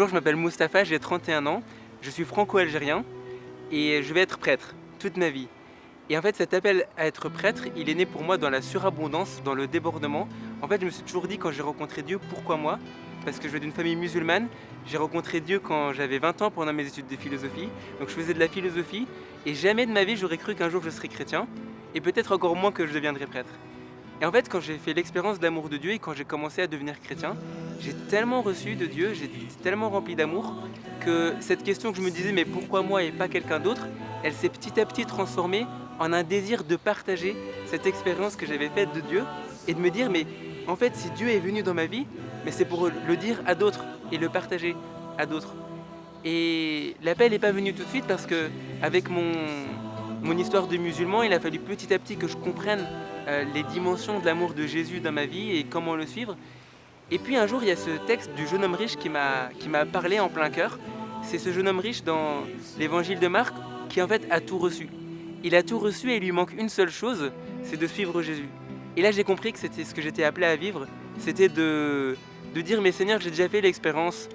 Bonjour, je m'appelle Mustapha, j'ai 31 ans, je suis franco-algérien et je vais être prêtre toute ma vie. Et en fait, cet appel à être prêtre, il est né pour moi dans la surabondance, dans le débordement. En fait, je me suis toujours dit quand j'ai rencontré Dieu, pourquoi moi? Parce que je viens d'une famille musulmane. J'ai rencontré Dieu quand j'avais 20 ans pendant mes études de philosophie. Donc je faisais de la philosophie et jamais de ma vie j'aurais cru qu'un jour je serais chrétien et peut-être encore moins que je deviendrais prêtre. Et en fait, quand j'ai fait l'expérience de l'amour de Dieu et quand j'ai commencé à devenir chrétien, j'ai tellement reçu de Dieu, j'ai été tellement rempli d'amour que cette question que je me disais mais pourquoi moi et pas quelqu'un d'autre, elle s'est petit à petit transformée en un désir de partager cette expérience que j'avais faite de Dieu et de me dire mais en fait si Dieu est venu dans ma vie, mais c'est pour le dire à d'autres et le partager à d'autres. Et l'appel n'est pas venu tout de suite parce que avec mon histoire de musulman, il a fallu petit à petit que je comprenne les dimensions de l'amour de Jésus dans ma vie et comment le suivre. Et puis un jour, il y a ce texte du jeune homme riche qui m'a parlé en plein cœur. C'est ce jeune homme riche dans l'évangile de Marc qui en fait a tout reçu. Il a tout reçu et il lui manque une seule chose, c'est de suivre Jésus. Et là j'ai compris que c'était ce que j'étais appelé à vivre, c'était de dire mais Seigneur j'ai déjà fait l'expérience,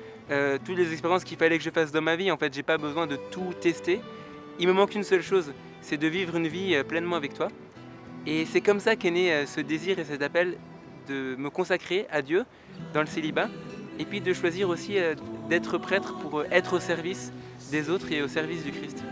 toutes les expériences qu'il fallait que je fasse dans ma vie, en fait j'ai pas besoin de tout tester. Il me manque une seule chose, c'est de vivre une vie pleinement avec toi. Et c'est comme ça qu'est né ce désir et cet appel de me consacrer à Dieu dans le célibat et puis de choisir aussi d'être prêtre pour être au service des autres et au service du Christ.